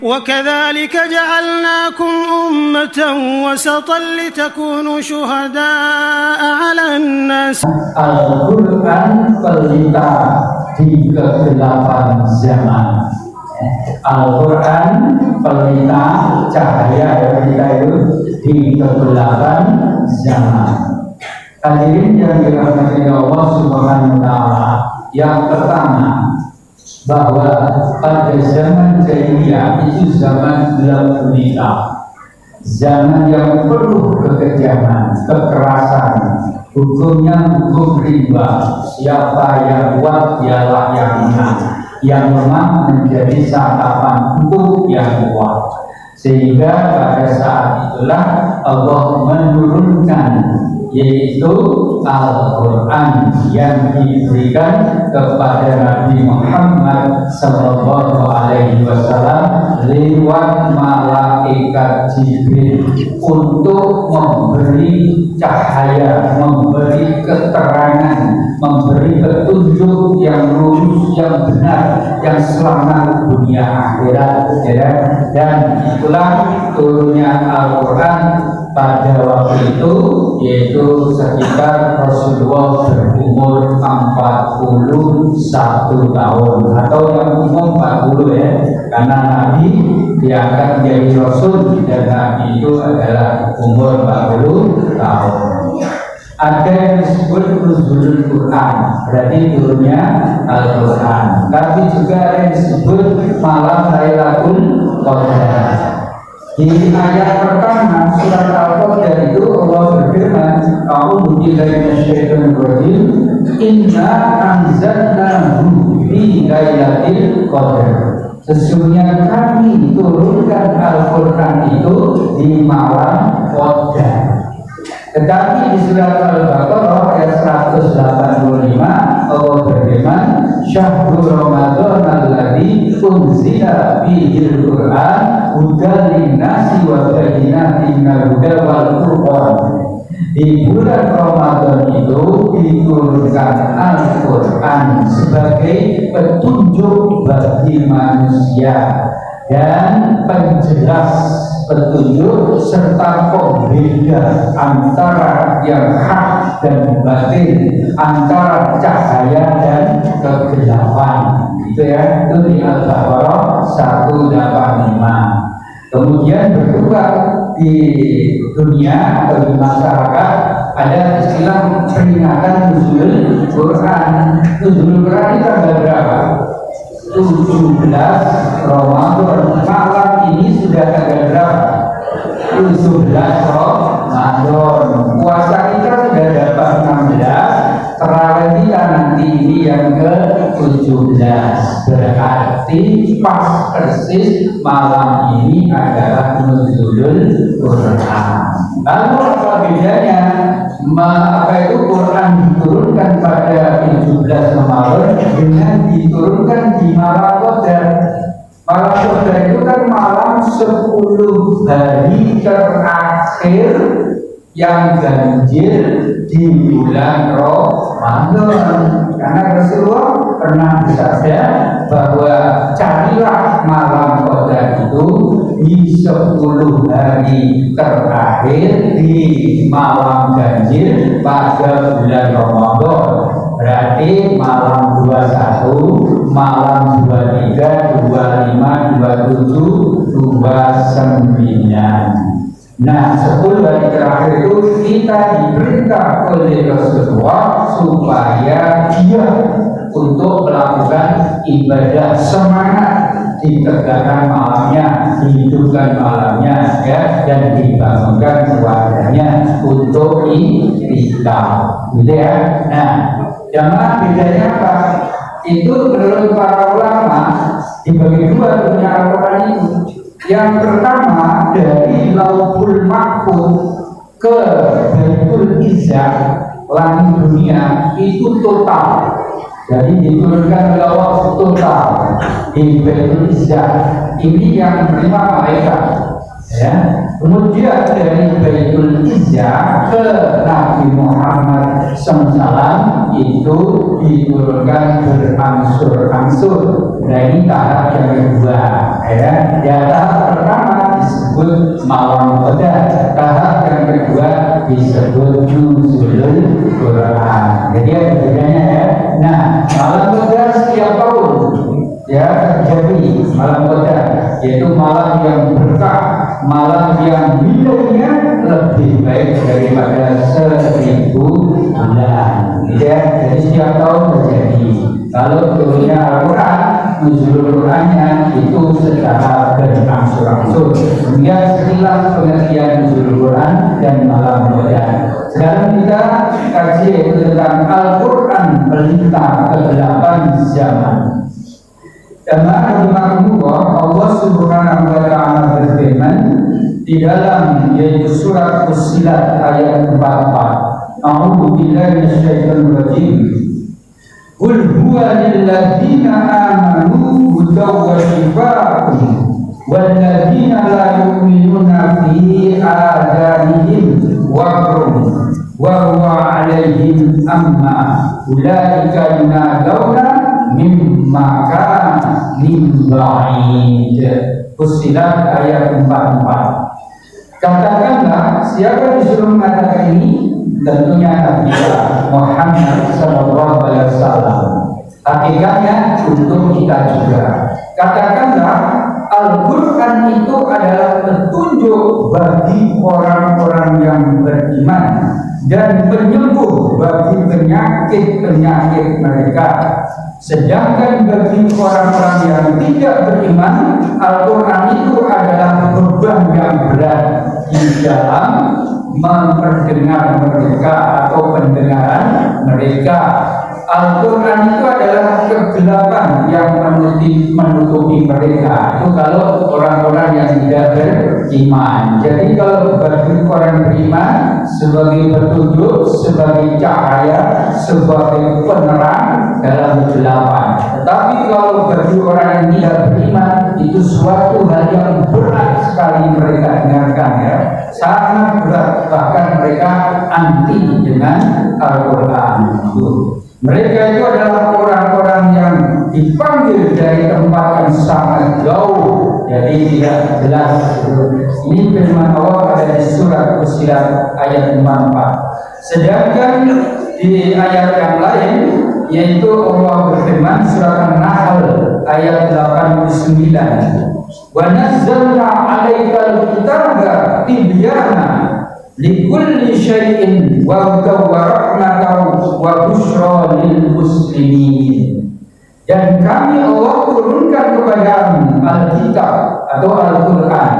وكذلك جعلناكم أمة وسطا لتكونوا شهداء على الناس. Al-Quran pelita di kegelapan zaman. Al-Quran pelita cahaya kita itu di kegelapan zaman. Hadirin yang dirahmati Allah Subhanahu wa Ta'ala, yang pertama bahwa pada zaman jahiliyah itu zaman gelap gulita, zaman yang penuh kekejaman, kekerasan, hukumnya hukum riba, siapa yang kuat dialah yang menang, yang lemah menjadi santapan untuk yang kuat. Sehingga pada saat itulah Allah menurunkan yaitu Al-Quran yang diberikan kepada Nabi Muhammad Sallallahu Alaihi Wasallam lewat malaikat Jibril untuk memberi cahaya, memberi keterangan, memberi petunjuk yang lurus, yang benar, yang selamat dunia akhirat, ya. Dan itulah turunnya Al-Quran pada waktu itu, yaitu sekitar Rasulullah berumur 41 tahun, atau yang umum 40 ya, karena Nabi diangkat menjadi Rasul dan Nabi itu adalah umur 40 tahun. Ada yang disebut nuzulul Quran, berarti turunnya Al-Quran. Tapi juga ada yang disebut malam Lailatul Qadar. Di ayat pertama surat Al-Qadar itu Allah berfirman, "A'udzu billahi minasyaitonir rajim, inna anzalnahu fi lailatul qadar." Sesungguhnya kami turunkan Al-Qur'an itu di malam Qadar. Tetapi di surat Al-Baqarah ayat 185 Allah berfirman, "Syahrul Ramadan alladzi unzila fihil Qur'an hudan lin-nasi wa bayyinatin minal huda wal furqan." Di bulan Ramadan itu diturunkan Al-Quran sebagai petunjuk bagi manusia dan penjelas petunjuk serta pembeda antara yang hak dan batin, antara cahaya dan kegelapan. Itu ya, itu di Al-Baqarah 185. Kemudian berkembang di dunia atau di masyarakat ada istilah peringatan nuzulul Quran. Nuzulul Quran itu tanggal berapa? 17 Ramadan. Malam ini sudah tanggal berapa? 17 Ramadan. Puasa kita sudah dapat 16. Terawih kita nanti ini yang ke-17. Berarti pas persis malam ini adalah nuzulul Quran. Lalu apa bedanya? Apa itu Quran diturunkan pada 17 Ramadan dengan diturunkan di malam Qadar? Malam Qadar itu kan malam 10 hari terakhir yang ganjil di bulan Ramadan. Karena Rasulullah pernah bersabda bahwa carilah malam Qadar itu di 10 hari terakhir di malam ganjil pada bulan Ramadan. Berarti malam 21, malam 23, 25, 27, 29. Nah, 10 hari terakhir itu kita diperintah oleh Rasulullah supaya dia untuk melakukan ibadah, semangat ditegakkan malamnya, dihidupkan malamnya, ya, dan dibangunkan keluarganya untuk itikaf, gitu ya. Nah, jamaah bedanya apa? Itu menurut para ulama dibagi dua dunia Al-Quran itu. Yang pertama dari Lauhul Mahfuz ke Baitul Izzah, langit dunia itu total. Jadi diturunkan lawaz total di Baitul Izzah. Ini yang menerima malaikat, ya. Kemudian dari Baitul Izzah ke Nabi Muhammad SAW itu diturunkan berangsur-angsur. Nah ini tahap yang kedua ya. Tahap pertama disebut malam Qadar, tahap yang kedua disebut nuzulul Quran. Jadi ada bedanya ya. Nah, malam Qadar setiap tahun ya terjadi malam Qadar, yaitu malam yang berkah, malam yang nilainya lebih baik daripada 1000 bulan. Ya, jadi setiap tahun terjadi. Kalau turunnya Al-Quran, nuzul Qurannya itu secara berangsur-angsur. Kemudian sekilas pengertian nuzul Quran dan malam Qadar. Sekarang kita kaji tentang Al-Quran melintang ke 8 zaman. Karena Allah Subhanahu wa Ta'ala berfirman di dalam yaitu surat Fussilat ayat 44. A'udzu billahi minasyaitonir rajim. Qul huwa lil ladzina amanu hudaw wa shifaa'un wal ladzina la yu'minuna fi adanihim waqrun wa huwa 'alaihim amma ulaika yunadawna mimma kana min ba'id. Fussilat ayat 44. Katakanlah, siapa disuruh mengatakan ini? Tentunya Nabi Muhammad sallallahu alaihi wasallam. Hakikatnya untuk kita juga. Katakanlah, Al-Quran itu adalah petunjuk bagi orang-orang yang beriman dan penyembuh bagi penyakit-penyakit mereka. Sedangkan bagi orang-orang yang tidak beriman, Al-Quran itu adalah beban yang berat di dalam memperdengar mereka atau pendengaran mereka. Al-Quran itu adalah kegelapan yang menutupi mereka. Itu kalau orang-orang yang tidak beriman. Jadi kalau bagi orang beriman sebagai petunjuk, sebagai cahaya, sebagai penerang dalam kegelapan. Tetapi kalau bagi orang yang tidak beriman itu suatu hal yang berat sekali mereka dengarkan ya. Sangat berat, bahkan mereka anti dengan Al-Quran. Mereka itu adalah orang-orang yang dipanggil dari tempat yang sangat jauh, jadi tidak jelas. Ini firman Allah ada di surat Fussilat ayat 44. Sedangkan di ayat yang lain, yaitu Allah berfirman surat An-Nahl ayat 89. Wa nazzalna 'alaikal kitaba tibyana likulli syai'in wa hudaw wa rahmatan wa busyra lil muslimin. Dan kami Allah turunkan kepadamu Alkitab atau Al-Quran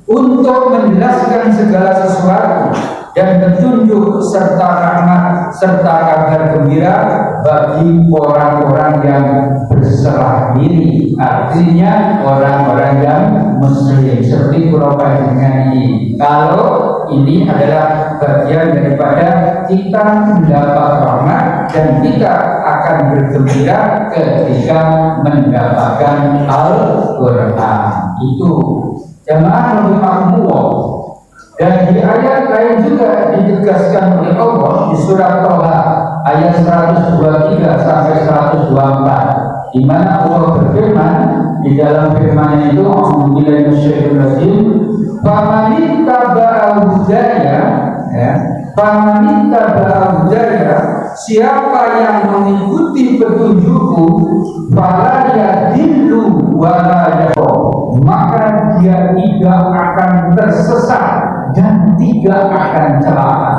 untuk menjelaskan segala sesuatu dan petunjuk serta rahmat serta kabar gembira bagi orang-orang yang berserah diri, artinya orang-orang yang muslim seperti Quran dengan ini. Kalau ini adalah bagian daripada kita mendapat rahmat dan kita akan bergembira ketika mendapatkan Al-Quran. Itu jamaah rahimahumullah. Dan di ayat lain juga ditegaskan oleh Allah di surat Toha ayat 123 sampai 124, di mana Allah berfirman di dalam firman-Nya itu Alhamdulillah minasyaitonir rajim, famanittaba'a hudaya ya, famanittaba'a hudaya, siapa yang mengikuti petunjukku fala yadillu wa la yadhur, maka dia tidak akan tersesat dan tidak akan celaka.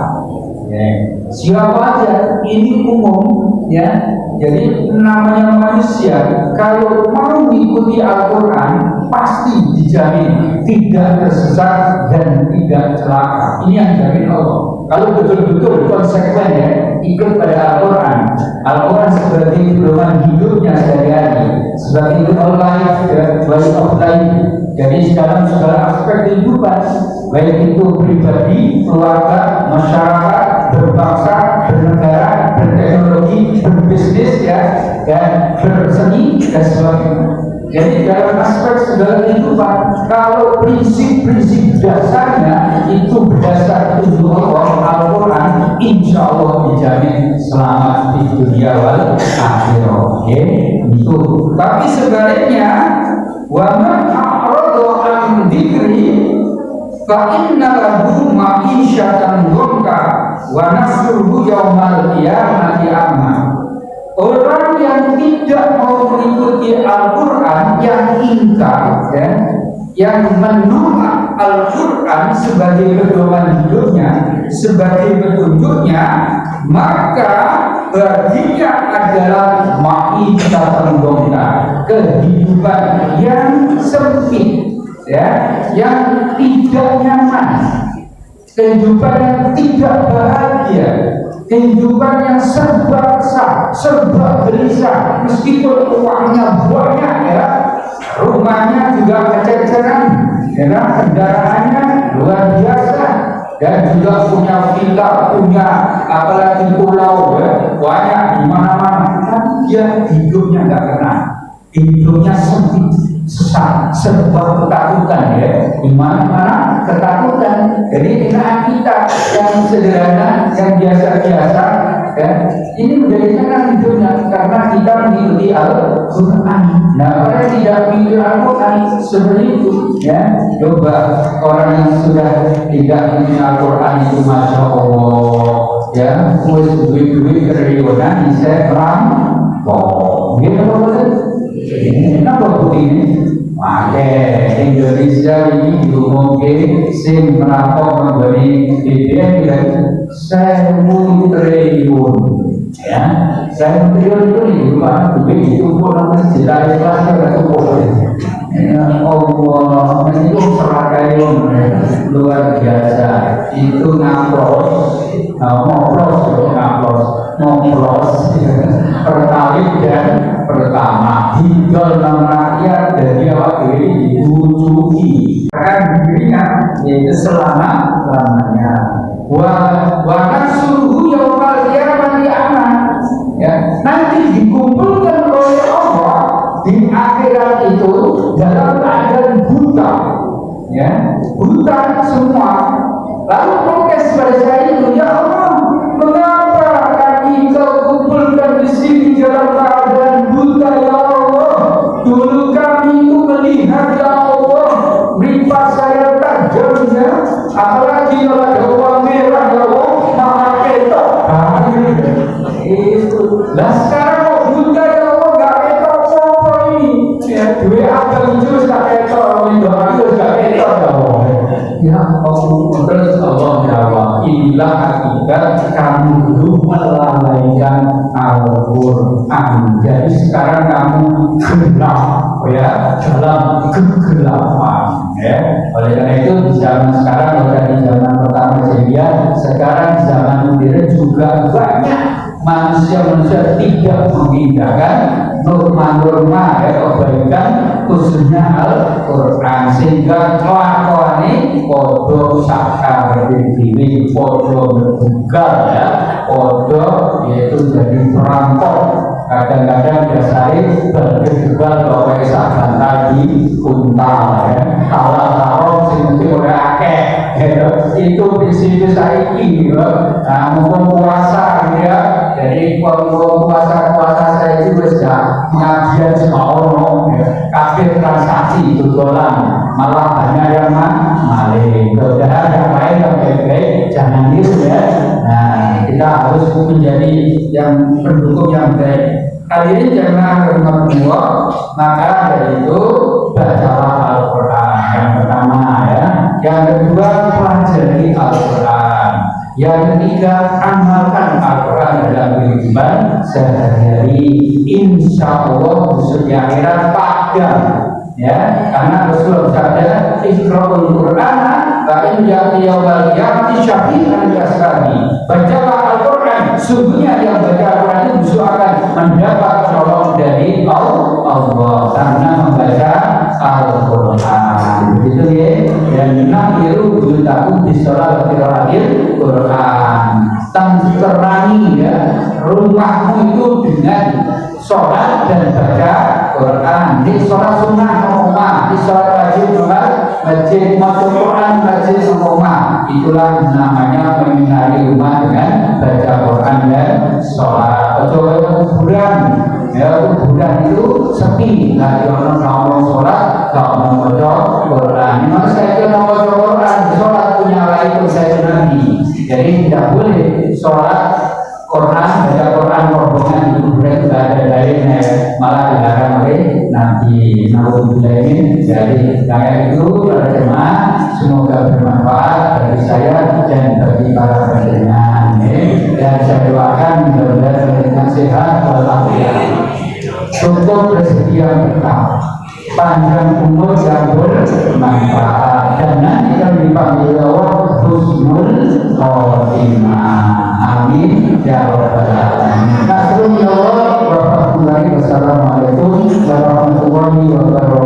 Ya. Siapa aja, ini umum ya. Jadi namanya manusia kalau mau mengikuti Al-Quran pasti dijamin tidak tersesat dan tidak celaka. Ini yang dijamin Allah. Kalau betul-betul konsekuen ya ikut pada Al-Quran. Al-Quran sebagai pedoman hidupnya sehari-hari, sebagai rule of life, way of life. Jadi dalam segala aspek kehidupan, baik itu pribadi, keluarga, masyarakat, berbangsa, bernegara, berteknologi, berbisnis ya, dan berseni dan sebagainya. Jadi dalam aspek segala kehidupan, kalau prinsip-prinsip dasarnya itu berdasar petunjuk Allah Al-Quran, insya Allah dijamin selamat di dunia wal akhirat. Itu. Tapi sebaliknya, wa man a'rada an dzikri fa inna lahu ma'isyatan dhanka wa nahsyuruhu yaumal qiyamati a'ma. Orang yang tidak mau mengikuti Al-Quran, yang ingkar, yang menolak Al-Quran sebagai pedoman hidupnya, sebagai petunjuknya, maka baginya adalah ma'isyatan dhanka, kehidupan yang sempit, yang tidak nyaman, kehidupan yang tidak bahagia, kehidupan yang serba resah, serba gelisah, meskipun uangnya banyak, rumahnya juga kececeran, kendaraannya luar biasa, dan juga punya villa, punya apalagi pulau, banyak di mana-mana, tapi dia hidupnya nggak tenang, hidupnya sempit, sesak, serba ketakutan, di mana-mana ketakutan. Jadi kita yang sederhana, yang biasa-biasa, ini menjadi tenang hidupnya karena kita mengikuti Al-Quran. Nah, orang yang tidak mengikuti Al-Quran seperti itu, coba orang yang sudah tidak mengikuti Al-Quran itu, masya Allah, duit-duit triliunan bisa merampok, gitu betul. Kenapa begini? Maka Indonesia ini diumumkan sing merampok memberi BBM dan 1.000 triliun. 1.000 triliun itu di mana duit ditumpuk namanya juta inflasi ada cukup. Allah, itu seragayun luar biasa. Itu ngaplos, ngoplos, pertalite dan pertama tinggal nama rakyat dari awak diri dibujuki akan dirinya, yaitu selama-lamanya. Wa suruh yaumal qiyamati aman, nanti dikumpulkan oleh Allah di akhirat itu dalam keadaan buta, buta semua. Lalu protes pada saya itu, ya Allah, mengapa kami kau kumpulkan di sini dalam keadaan buta, ya Allah? Dulu kami itu melihat, ya Allah, meripat saya tajamnya, apalagi kalau ada uang merah, ya Allah, maka ketok. Lah sekarang kok buta, ya Allah, gak ketok apa ini? Duit abang itu gak ketok, doa itu gak ketok, ya Allah. Ya Allah, terus Allah jawab, inilah akibat kamu dulu melalaikan Al-Quran. Jadi sekarang kamu gelap, dalam kegelapan. Oleh karena itu di zaman sekarang, di zaman pertama Jahiliyah, sekarang di zaman modern juga banyak manusia-manusia tidak mengindahkan norma-norma kebaikan khususnya Al-Quran, sehingga kelakuannya podo sakar diri, podo berbugal, podo yaitu jadi perampok. Kadang-kadang biasanya berjual bahwa isahan tadi kuntal, kalau taruh sini udah akeh, itu prinsip saiki, mumpung puasa, jadi puasa saya itu sudah pengajian semua kabeh transaksi itu dolan, malah banyak yang maling. Mudah-mudahan yang lain yang baik-baik jangan niru, Nah, kita harus menjadi yang pendukung yang baik. Kali ini jangan berdua, maka dari itu bacalah Al-Quran yang pertama, Yang kedua, pelajari Al-Quran. Yang ketiga, amalkan Al-Quran dalam kehidupan sehari-hari. Insya Allah khususnya akhirat padam, karena Rasulullah bersabda, "Iqra'ul Qur'ana fa in yawmal qiyamati syafi'an yasrabi." Bacalah Al-Quran, sungguhnya yang baca Al-Quran itu justru akan mendapat tolong dari Allah karena membaca Al-Quran. Begitu ya. Dan nakhiru buyutakum bisolat qiraatil Quran. Terangi rumahmu itu dengan sholat dan baca Quran, di sholat sunnah ngomong di sholat wajib masjid maca Quran masjid ngomong. Itulah namanya menyinari umat dengan baca Quran dan sholat. Atau kuburan, ya kuburan itu sepi, nggak ada orang sholat, nggak orang baca Quran. Memang saya kira baca Quran, sholat punya itu saya Nabi. Jadi tidak boleh sholat Quran, baca Quran, rombongan di kuburan tidak ada dalilnya, malah dilarang oleh Nabi. Naudzubillahi. Jadi kayak itu para jemaah, semoga bermanfaat bagi saya dan bagi para pendengar. Dan saya doakan mudah-mudahan pendengar sehat walafiat, cukup rezeki yang berkah, panjang umur yang bermanfaat, dan nanti akan dipanggil Allah husnul khotimah. Amin ya rabbal alamin. Wassalamualaikum warahmatullahi wabarakatuh.